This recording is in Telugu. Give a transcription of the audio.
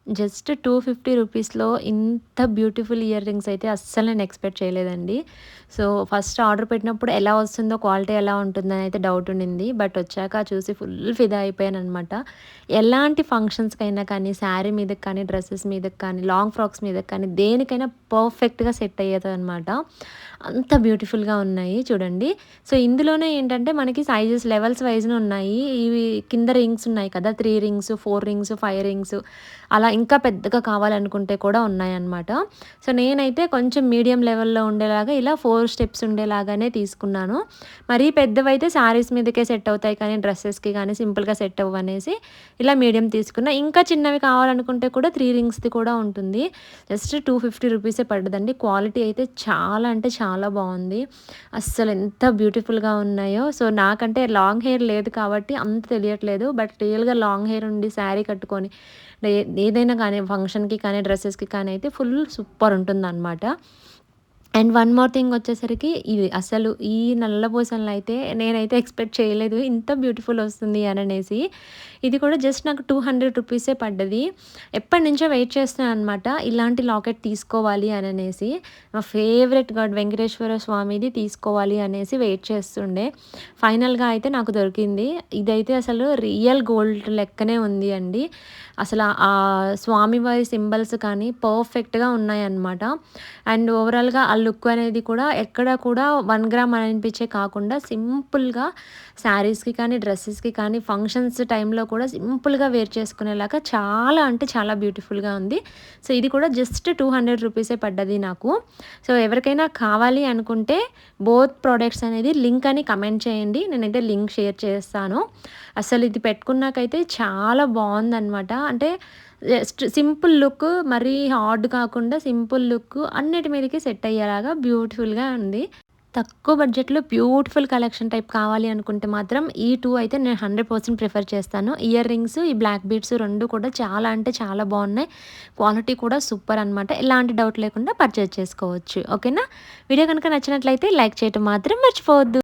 జస్ట్ 250 రూపీస్‌లో ఇంత బ్యూటిఫుల్ ఇయర్ రింగ్స్ అయితే అస్సలు నేను ఎక్స్‌పెక్ట్ చేయలేదండి. సో, ఫస్ట్ ఆర్డర్ పెట్టినప్పుడు ఎలా వస్తుందో, క్వాలిటీ ఎలా ఉంటుందని అయితే డౌట్ ఉండింది. బట్ వచ్చాక చూసి ఫుల్ ఫిదా అయిపోయాననమాట. ఎలాంటి ఫంక్షన్స్‌కైనా కానీ, శారీ మీదకి కానీ, డ్రెసెస్ మీదకి కానీ, లాంగ్ ఫ్రాక్స్ మీదకి కానీ, దేనికైనా పర్ఫెక్ట్‌గా సెట్ అయ్యేదనమాట. అంత బ్యూటిఫుల్‌గా ఉన్నాయి చూడండి. సో, ఇందులోనే ఏంటంటే మనకి సైజెస్ లెవెల్స్ వైస్‌న ఉన్నాయి. ఇవి కింద రింగ్స్ ఉన్నాయి కదా! 3 రింగ్స్, 4 రింగ్స్, 5 రింగ్స్ అలా ఇంకా పెద్దగా కావాలనుకుంటే కూడా ఉన్నాయన్నమాట. సో, నేనైతే కొంచెం మీడియం లెవెల్‌లో ఉండేలాగా ఇలా 4 స్టెప్స్ ఉండేలాగానే తీసుకున్నాను. మరీ పెద్దవైతే శారీస్ మీదకే సెట్ అవుతాయి కానీ డ్రెసెస్‌కి కానీ సింపుల్‌గా సెట్ అవ్వనేసి ఇలా మీడియం తీసుకున్నా. ఇంకా చిన్నవి కావాలనుకుంటే కూడా 3 రింగ్స్‌ది కూడా ఉంటుంది. జస్ట్ 250 రూపీసే పడ్డదండి. క్వాలిటీ అయితే చాలా అంటే చాలా బావుంది. అస్సలు ఎంత బ్యూటిఫుల్‌గా ఉన్నాయో. సో, నాకంటే లాంగ్ హెయిర్ లేదు కాబట్టి అంత తెలియట్లేదు. బట్ రియల్‌గా లాంగ్ హెయిర్ ఉండి శారీ కట్టుకొని ఏ ఏదైనా కానీ ఫంక్షన్‌కి కానీ, డ్రెసెస్‌కి కానీ అయితే ఫుల్ సూపర్ ఉంటుందనమాట. అండ్ వన్ మోర్ థింగ్ వచ్చేసరికి ఇది అసలు ఈ నల్ల పూసలను అయితే నేనైతే ఎక్స్‌పెక్ట్ చేయలేదు. ఇంత బ్యూటిఫుల్ వస్తుంది అననేసి. ఇది కూడా జస్ట్ నాకు 200 రూపీసే పడ్డది. ఎప్పటినుంచో వెయిట్ చేస్తున్నాననమాట. ఇలాంటి లాకెట్ తీసుకోవాలి అననేసి. నా ఫేవరెట్ గాడ్ వెంకటేశ్వర స్వామిది తీసుకోవాలి అనేసి వెయిట్ చేస్తుండే. ఫైనల్‌గా అయితే నాకు దొరికింది. ఇదైతే అసలు రియల్ గోల్డ్ లెక్కనే ఉంది అండి. అసల ఆ స్వామివారి సింబల్స్ కానీ పర్ఫెక్ట్‌గా ఉన్నాయన్నమాట. అండ్ ఓవరాల్‌గా ఆ లుక్ అనేది కూడా ఎక్కడ కూడా 1 గ్రామ్ అనిపించే కాకుండా సింపుల్‌గా శారీస్‌కి కానీ, డ్రెసెస్‌కి కానీ, ఫంక్షన్స్ టైంలో కూడా సింపుల్‌గా వేర్ చేసుకునేలాగా చాలా అంటే చాలా బ్యూటిఫుల్‌గా ఉంది. సో, ఇది కూడా జస్ట్ 200 రూపీసే పడ్డది నాకు. సో, ఎవరికైనా కావాలి అనుకుంటే బోత్ ప్రొడక్ట్స్ అనేది లింక్ అని కమెంట్ చేయండి. నేనైతే లింక్ షేర్ చేస్తాను. అసలు ఇది పెట్టుకున్నాకైతే చాలా బావుందనమాట. అంటే జస్ట్ సింపుల్ లుక్ మరీ హార్డ్ కాకుండా సింపుల్ లుక్ అన్నిటి మీదకి సెట్ అయ్యేలాగా బ్యూటిఫుల్‌గా ఉంది. తక్కువ బడ్జెట్‌లో బ్యూటిఫుల్ కలెక్షన్ టైప్ కావాలి అనుకుంటే మాత్రం ఈ 2 అయితే నేను 100% ప్రిఫర్ చేస్తాను. ఇయర్ రింగ్స్, ఈ బ్లాక్ బీడ్స్ 2 కూడా చాలా అంటే చాలా బావున్నాయి. క్వాలిటీ కూడా సూపర్ అనమాట. ఎలాంటి డౌట్ లేకుండా పర్చేజ్ చేసుకోవచ్చు. ఓకేనా? వీడియో కనుక నచ్చినట్లయితే లైక్ చేయటం మాత్రం మర్చిపోవద్దు.